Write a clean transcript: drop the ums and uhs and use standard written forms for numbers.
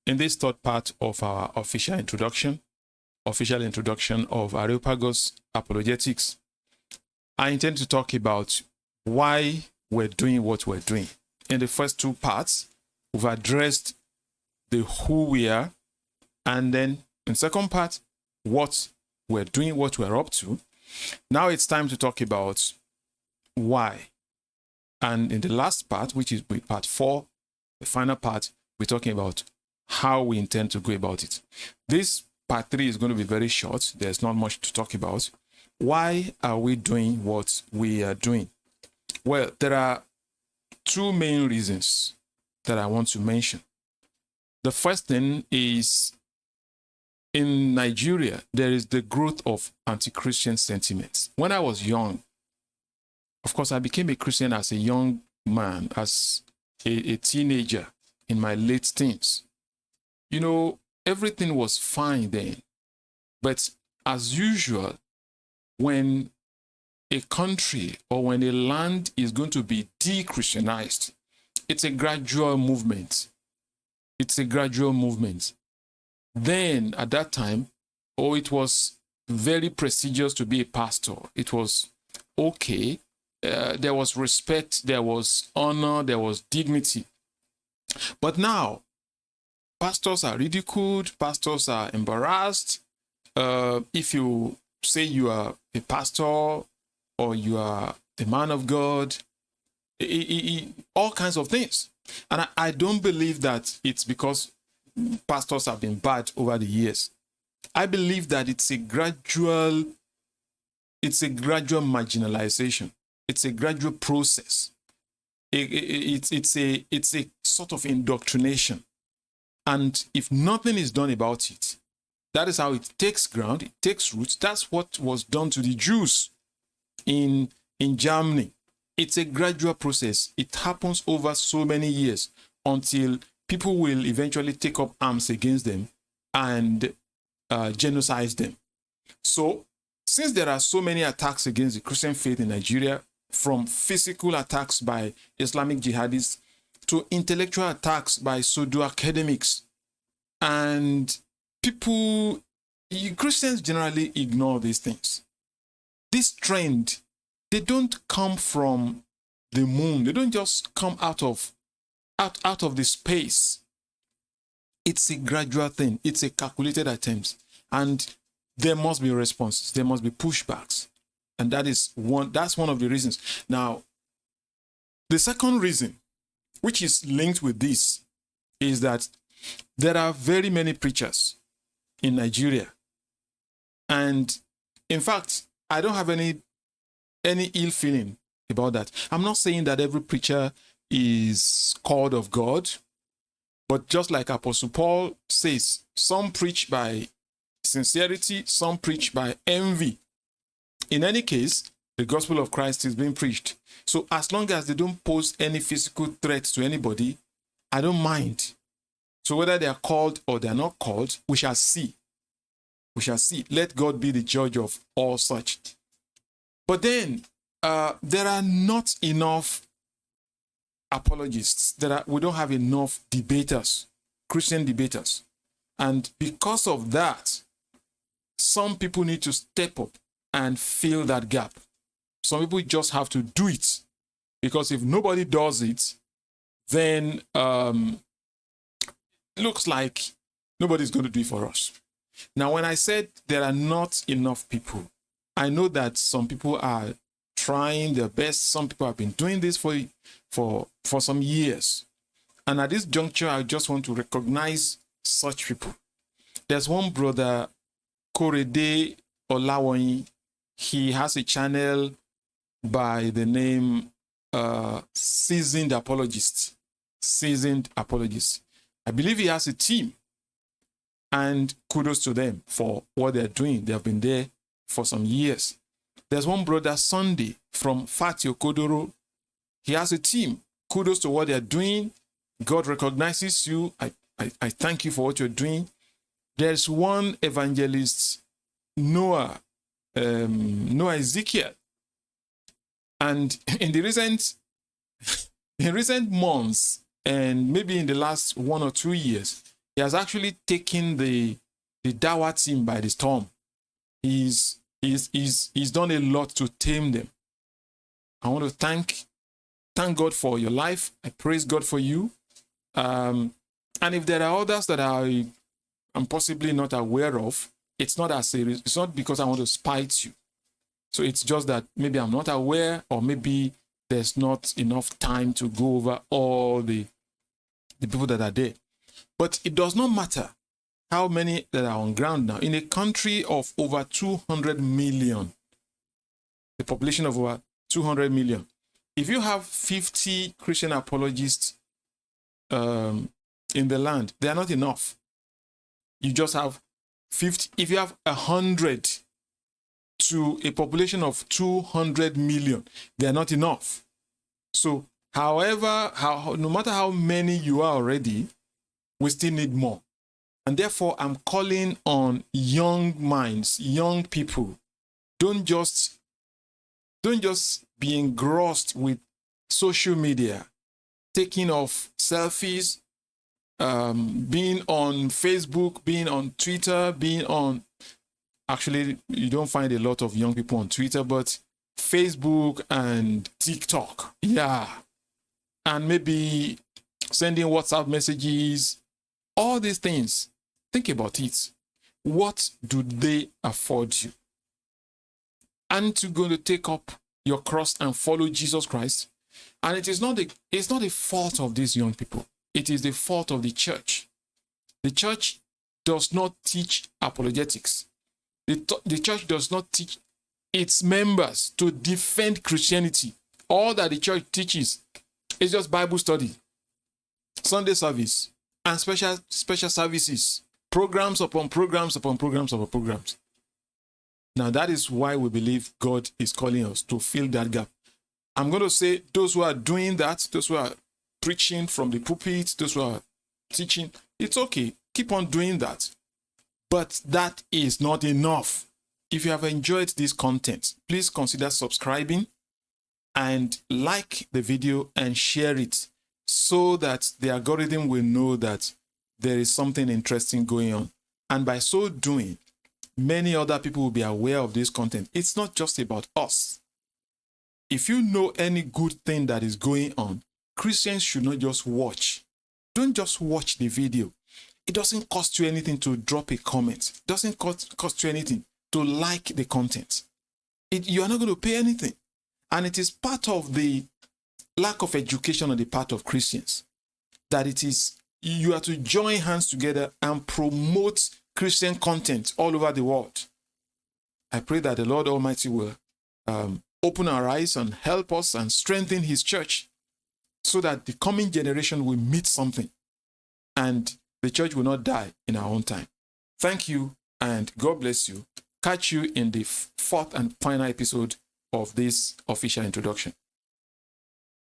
In this third part of our official introduction of Areopagus Apologetics, I intend to talk about why we're doing what we're doing. In the first two parts, we've addressed the who we are, and then in the second part, what we're doing, what we're up to. Now it's time to talk about why. And in the last part, which is part 4, the final part, we're talking about how we intend to go about it. This part 3 is going to be very short. There's not much to talk about. Why are we doing what we are doing? Well, there are two main reasons that I want to mention. The first thing is, in Nigeria, there is the growth of anti-Christian sentiments. When I was young, of course, I became a Christian as a young man, as a teenager in my late teens. You know, everything was fine then. But as usual, when a country or when a land is going to be de-Christianized, it's a gradual movement. It's a gradual movement. Then, at that time, it was very prestigious to be a pastor. It was okay. There was respect, there was honor, there was dignity. But now, pastors are ridiculed, pastors are embarrassed. If you say you are a pastor or you are a man of God, all kinds of things. And I don't believe that it's because pastors have been bad over the years. I believe that it's a gradual marginalization. It's a gradual process. It's a sort of indoctrination. And if nothing is done about it, that is how it takes ground, it takes roots. That's what was done to the Jews in Germany. It's a gradual process. It happens over so many years until people will eventually take up arms against them and genocide them. So, since there are so many attacks against the Christian faith in Nigeria, from physical attacks by Islamic jihadists to intellectual attacks by pseudo-academics, and Christians generally ignore these things. This trend, they don't come from the moon. They don't just come out of the space. It's a gradual thing. It's a calculated attempt. And there must be responses. There must be pushbacks. And that's one of the reasons. Now, the second reason, which is linked with this, is that there are very many preachers in Nigeria. And in fact, I don't have any ill feeling about that. I'm not saying that every preacher is called of God, but just like Apostle Paul says, some preach by sincerity, some preach by envy. In any case, the gospel of Christ is being preached. So as long as they don't pose any physical threat to anybody, I don't mind. So whether they are called or they are not called, we shall see. We shall see. Let God be the judge of all such. But then, there are not enough apologists. We don't have enough debaters, Christian debaters. And because of that, some people need to step up and fill that gap. Some people just have to do it. Because if nobody does it, then it looks like nobody's going to do it for us. Now, when I said there are not enough people, I know that some people are trying their best. Some people have been doing this for some years. And at this juncture, I just want to recognize such people. There's one brother, Korede Olawoyin. He has a channel by the name Seasoned Apologist. Seasoned Apologist. I believe he has a team. And kudos to them for what they're doing. They have been there for some years. There's one brother, Sunday, from Fatio Kodoro. He has a team. Kudos to what they're doing. God recognizes you. I thank you for what you're doing. There's one evangelist, Noah Ezekiel. And in recent months, and maybe in the last 1 or 2 years, He has actually taken the Dawa team by the storm. He's done a lot to tame them. I want to thank God for your life. I praise God for you. And if there are others that I'm possibly not aware of, it's not as serious. It's not because I want to spite you. So it's just that maybe I'm not aware, or maybe there's not enough time to go over all the people that are there. But it does not matter how many that are on ground now. In a country of over 200 million, the population of over 200 million, if you have 50 Christian apologists in the land, they are not enough. You just have 50. If you have 100 to a population of 200 million, they are not enough. So, no matter how many you are already, we still need more. And therefore, I'm calling on young minds, young people. Don't just be engrossed with social media, taking off selfies, being on Facebook, being on Twitter, actually, you don't find a lot of young people on Twitter, but Facebook and TikTok. Yeah. And maybe sending WhatsApp messages, all these things. Think about it. What do they afford you? Aren't you going to take up your cross and follow Jesus Christ? And it's not the fault of these young people. It is the fault of the church. The church does not teach apologetics. The church does not teach its members to defend Christianity. All that the church teaches is just Bible study, Sunday service, and special services, programs upon programs upon programs upon programs. Now, that is why we believe God is calling us to fill that gap. I'm going to say those who are doing that, those who are preaching from the pulpit, those who are teaching, it's okay. Keep on doing that. But that is not enough. If you have enjoyed this content, please consider subscribing and like the video and share it so that the algorithm will know that there is something interesting going on. And by so doing, many other people will be aware of this content. It's not just about us. If you know any good thing that is going on, Christians should not just watch. Don't just watch the video. It doesn't cost you anything to drop a comment. It doesn't cost you anything to like the content. You are not going to pay anything. And it is part of the lack of education on the part of Christians that you are to join hands together and promote Christian content all over the world. I pray that the Lord Almighty will open our eyes and help us and strengthen His church so that the coming generation will meet something and the church will not die in our own time. Thank you and God bless you. Catch you in the fourth and final episode of this official introduction.